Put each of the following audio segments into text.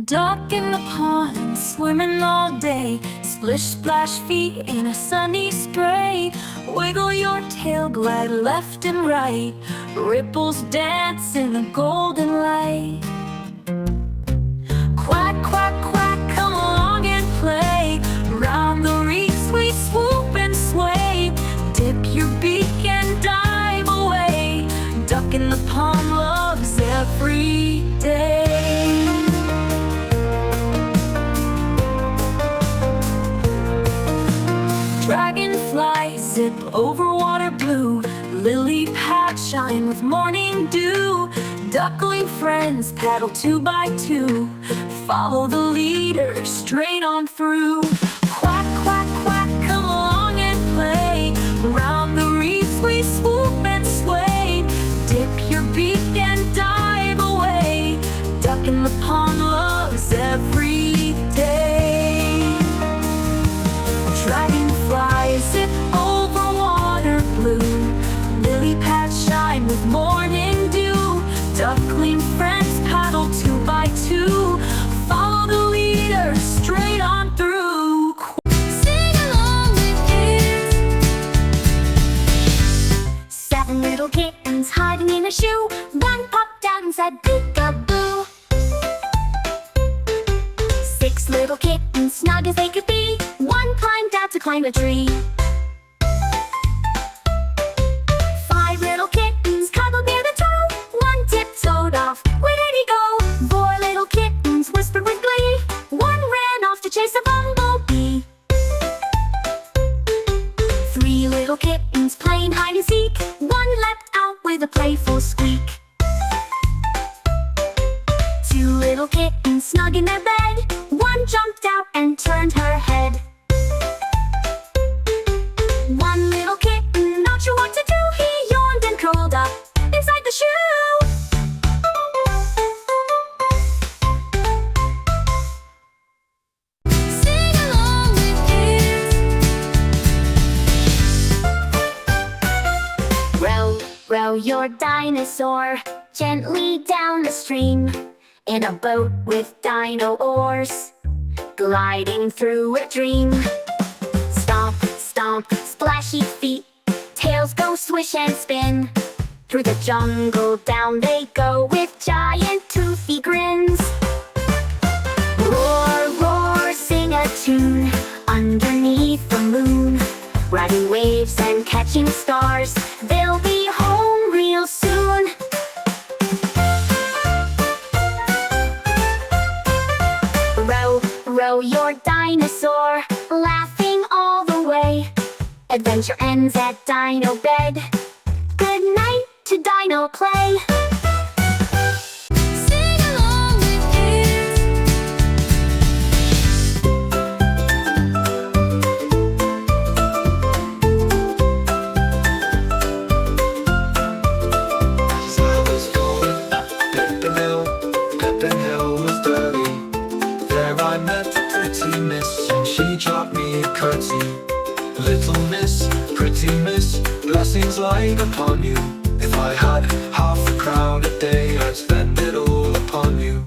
Duck in the pond, swimming all day. Splish splash feet in a sunny spray. Wiggle your tail, glide left and right. Ripples dance in the golden light. Quack, quack, quack, come along and play. Round the reefs we swoop and sway. Dip your beak and dive away. Duck in the pond loves every day. Dragonfly zip over water blue. Lily pad shine with morning dew. Duckling friends paddle 2 by 2. Follow the leader straight on through. Quack, quack, quack, come along and play. Around the reefs we swoop and sway. Dip your beak and dive away. Duck in the pond loves every day. Dragonfly zip over water blue. Lily pads shine with morning dew. Duckling friends paddle 2 by 2. Follow the leader straight on through. Sing along with kids. 7 little kittens hiding in a shoe. One popped out and said peek-a-boo. 6 little kittens snug as they could be. One climbed out to climb a tree. 5 little kittens cuddled near the toe. One tiptoed off. Where did he go? 4 little kittens whispered with glee. One ran off to chase a bumblebee. 3 little kittens playing hide and seek. One leapt out with a playful squeak. 2 little kittens snug in their bed. One jumped out and turned her head. 1 little kitten, not sure what to do. He yawned and curled up inside the shoe. Sing along with kids. Row, row your dinosaur gently down the stream. In a boat with dino oars, gliding through a dream. Stomp, stomp, splashy feet. Tails go swish and spin. Through the jungle down they go with giant toothy grins. Roar, roar, sing a tune underneath the moon. Riding waves and catching stars. They'll be home real soon. Row, row your dinosaur, laughing all the way. Adventure ends at dino bed. Good night to dino play. Sing along with kids. As I was going up the hill was dirty. There I met a pretty miss, and she dropped me a curtsy. Little miss, pretty miss, blessings light upon you. If I had half a crown a day, I'd spend it all upon you.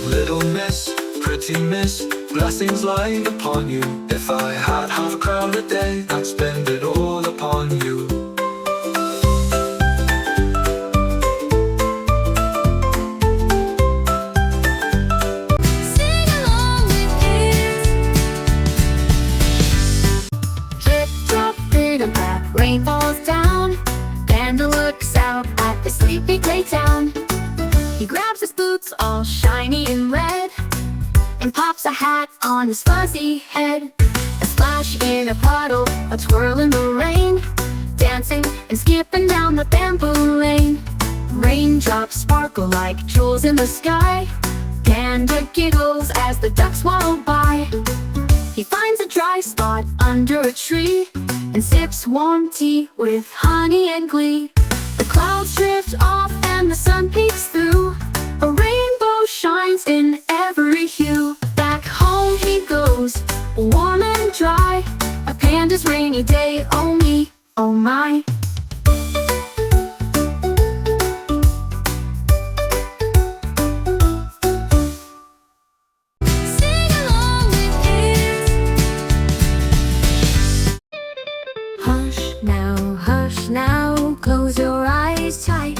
Little miss, pretty miss, blessings light upon you. If I had half a crown a day, I'd spend it all upon you. Sing along with kids. Drip, drop, bit and pap, rain falls down. Panda looks out at the sleepy clay town. He grabs his boots all shiny and red, and pops a hat on his fuzzy head. A splash in a puddle, a twirl in the rain, dancing and skipping down the bamboo lane. Raindrops sparkle like jewels in the sky. Panda giggles as the ducks waddle by. He finds a dry spot under a tree and sips warm tea with honey and glee. The clouds drift off and the sun peeks through. A rainbow shines in every hue. Back home he goes, warm and dry. A panda's rainy day, oh me, oh my. Sing along with kids. Hush now, close your eyes tight.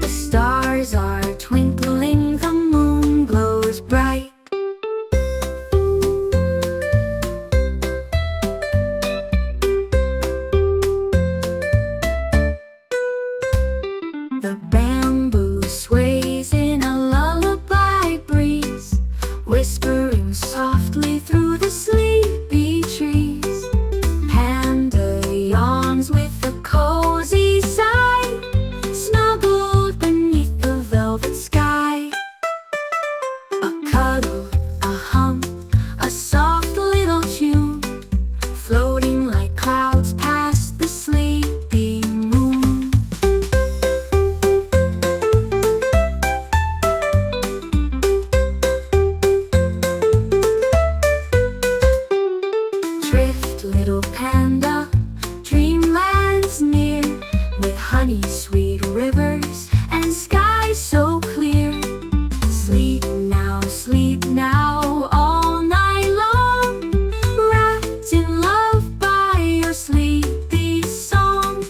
The stars are twinkling, the moon glows bright. The bamboo sways in a lullaby breeze, whispering softly through the sleepy trees. Panda yawns with a cozy sigh, snuggled beneath the velvet sky. A cuddle, a hum, a soft little tune, floating like clouds past the sleepy moon. Drift, little panda, dreamlands near, with honey sweet rivers and skies so clear. Sleep now, all night long, wrapped in love by your sleepy song.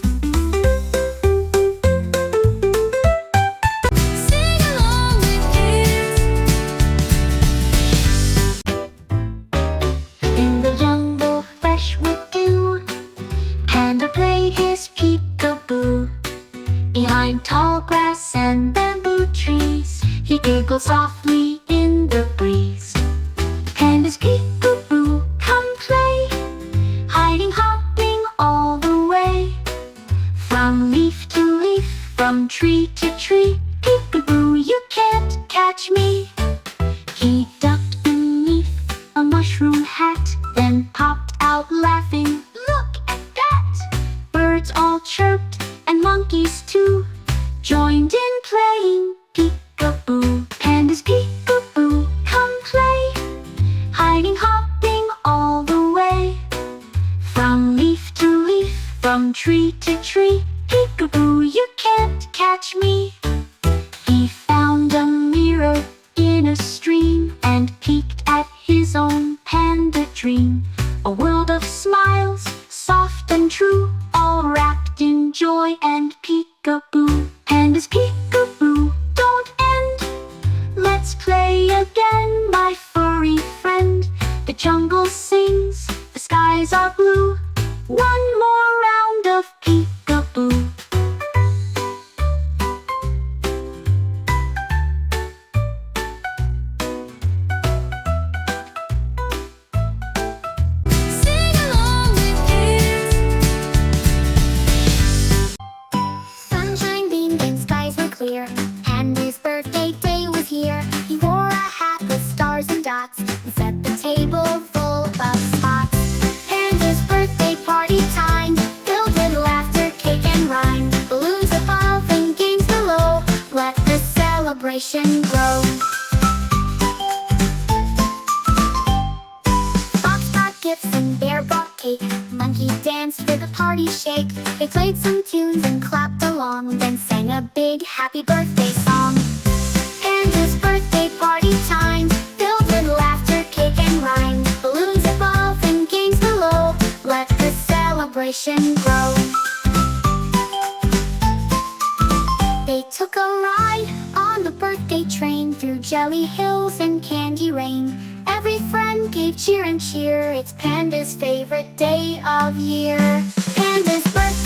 Sing along with kids. In the jungle, fresh with dew, Panda played his peekaboo. Behind tall grass and bamboo trees, he giggled softly in the breeze. Panda's peekaboo, come play, hiding, hopping all the way. From leaf to leaf, from tree to tree, peekaboo, you can't catch me. He ducked beneath a mushroom hat, then popped out laughing. Look at that! Birds all chirped, and monkeys too joined in playing peekaboo. Panda's peekaboo, come play, hiding, hopping all the way. From leaf to leaf, from tree to tree, peekaboo, you can't catch me. He found a mirror in a stream and peeked at his own panda dream. A world of smiles, soft and true, all wrapped in joy and peekaboo. Panda's peekaboo, don't end. Let's play again, my furry friend. The jungle sings, the skies are blue. One more round of peekaboo. Sing along with kids. Sunshine beamed and skies were clear, and his birthday day was here. He wore a hat with stars and dots, and set the table full of spots. Panda's birthday party time, filled with laughter, cake and rhyme. Balloons above and games below, let the celebration grow. Fox brought gifts and bear brought cake. Monkey danced for the party shake. They played some tunes and clapped along, then sang a big happy birthday song. Panda's birthday party time, filled with laughter, cake and rhyme. Balloons above and games below, let the celebration grow. They took a ride on the birthday train through jelly hills and candy rain. Every friend gave cheer and cheer. It's Panda's favorite day of year. Panda's birthday